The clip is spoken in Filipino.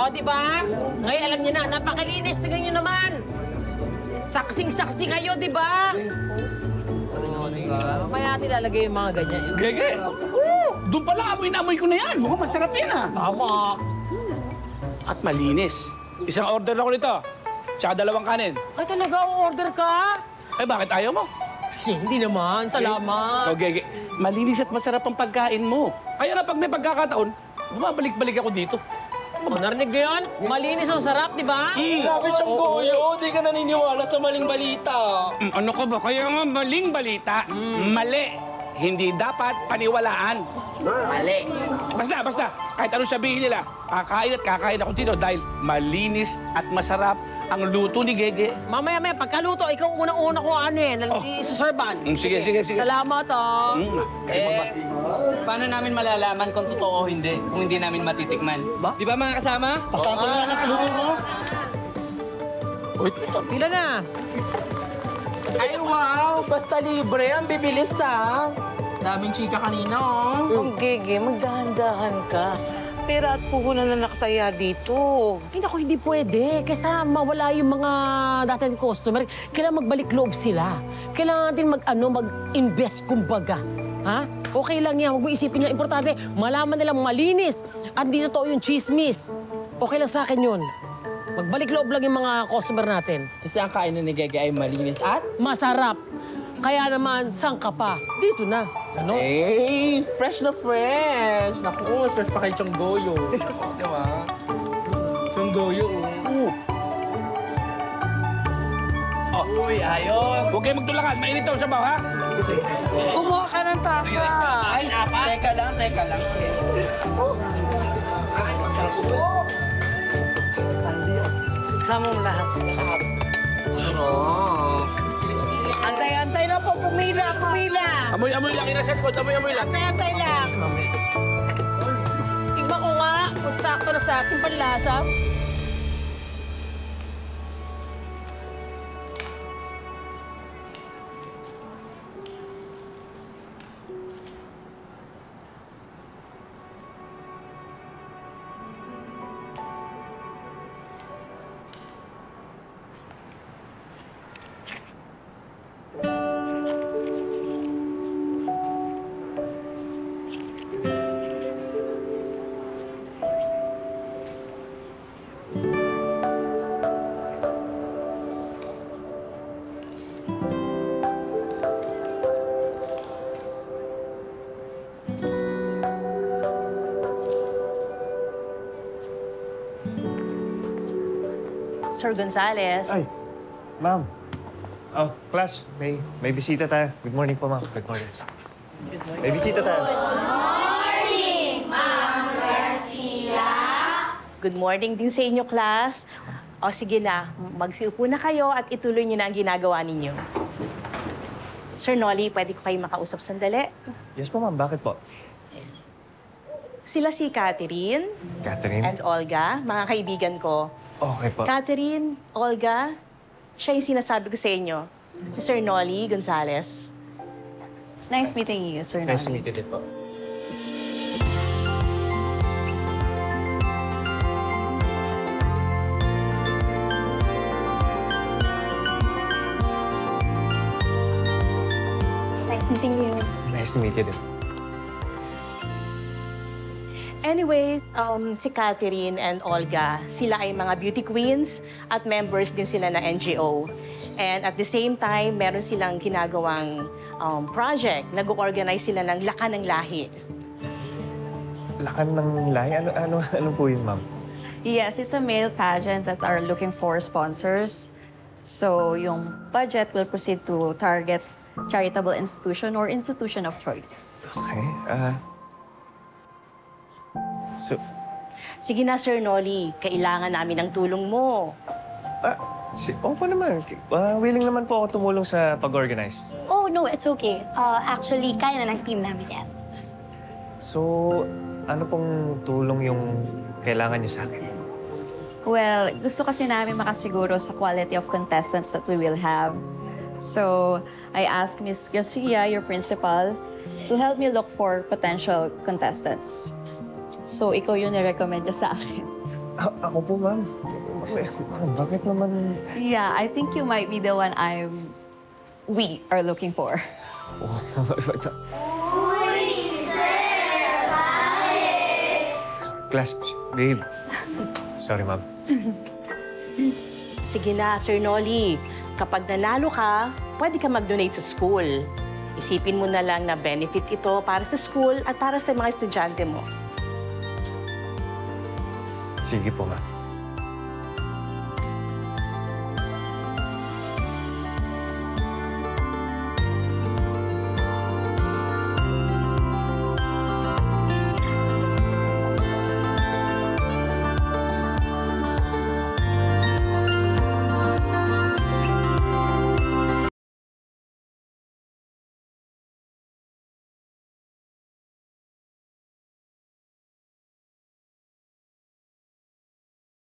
O, di ba? Ngayon, alam niyo na, napakalinis. Tingnan niyo naman. Saksing-saksi kayo, di ba? O, di ba? Kaya natin lalagay yung mga ganyan. Gege! Doon pala, amoy na amoy ko na yan. Mukhang masarap yan, ah. Tama. At malinis. Isang order ako nito. Tsaka 2 kanin. Ay, talaga, order ka? Eh, bakit ayaw mo? Hindi naman, salamat. O, Gege, malinis at masarap ang pagkain mo. Kaya na pag may pagkakataon, bumabalik-balik ako dito. O, narinig niyo yun? Malinis ang sarap, di ba? Grabe siyang goyo. Di ka naniniwala sa maling balita. Ano ka ba? Kaya nga maling balita. Mali. Hindi dapat paniwalaan. Mali. Basta. Kahit anong sabihin nila, kakain at kakain ako dito dahil malinis at masarap ang luto ni Gege. Mamaya, pagkaluto, ikaw unang-una ko isuserban. Sige. Salamat, Paano namin malalaman kung totoo o hindi? Kung hindi namin matitikman? Ba? Di ba mga kasama? Pasample na lang ang paluto mo. Uy, Pila na. Ay, wow! Basta libre. Ang bibilis, ah. Daming chika kanina, oh. Ang Gege, magdahan-dahan ka. Pera at puhunan na nakataya dito. Ay, naku, hindi pwede. Kaysa mawala yung mga dating customer, kailangan magbalik loob sila. Kailangan natin mag-invest, kumbaga. Ha? Okay lang yan. Huwag mo isipin niya. Importante, malaman nilang malinis. At di totoo yung chismis. Okay lang sa akin yun. Magbalik loob lang yung mga customer natin. Kasi ang kainan ni Gege ay malinis at... Masarap. Kaya naman, saan ka pa? Dito na. Ano? Hey! Fresh na fresh! Naku, mas fresh pa kay Chong Goyo. Di ba? Chong Goyo, Uy, ayos! huwag kayo magtulakan. Mainit daw sa ha? Kumuha ka ng tasa. Ay, teka lang. Sama mo lahat. Antay-antay na po. Pumila. Amoy lang. Inaset ko. Amoy lang. Antay-antay lang. Tignan ko nga kung sakto na sa ating panlasa. Sir Gonzales. Ay, ma'am. Oh, class, may bisita tayo. Good morning po, ma'am. Good morning. May bisita tayo. Good morning din sa inyo, class. O sige na, magsiupo na kayo at ituloy niyo na ang ginagawa ninyo. Sir Nolly, pwede ko kayo makausap sandali? Yes po, ma'am. Bakit po? Sila si Catherine Catherine? and Olga, mga kaibigan ko. Okay po. Catherine, Olga, siya yung sinasabi ko sa inyo. Si Sir Nolly Gonzales. Nice meeting you, Sir Nolly. Nice to meet you din po. Nice meeting you. Nice to meet you din. Anyway, si Catherine and Olga, sila ay mga beauty queens at members din sila ng NGO. And at the same time, meron silang ginagawang project. Nag-organize sila ng Lakan ng Lahi. Lakan ng lahi? Ano po yun, ma'am? Yes, it's a male pageant that are looking for sponsors. So, yung budget will proceed to target charitable institution or institution of choice. Okay. Sige na, Sir Nolly. Kailangan namin ng tulong mo. Opo naman. Willing naman po ako tumulong sa pag-organize. Oh, no, it's okay. Actually, kaya na ng team namin yan. So, ano pong tulong yung kailangan niyo sa akin? Well, gusto kasi namin makasiguro sa quality of contestants that we will have. So, I asked Miss Garcia, your principal, to help me look for potential contestants. So, ikaw yung nirecommend niya sa akin. Ako po, ma'am. Bakit naman... Yeah, I think you might be the one we are looking for. Class, babe. Sorry, ma'am. Sige na, Sir Nolly. Kapag nanalo ka, pwede ka mag-donate sa school. Isipin mo na lang na benefit ito para sa school at para sa mga estudyante mo. Sige po, ma'am.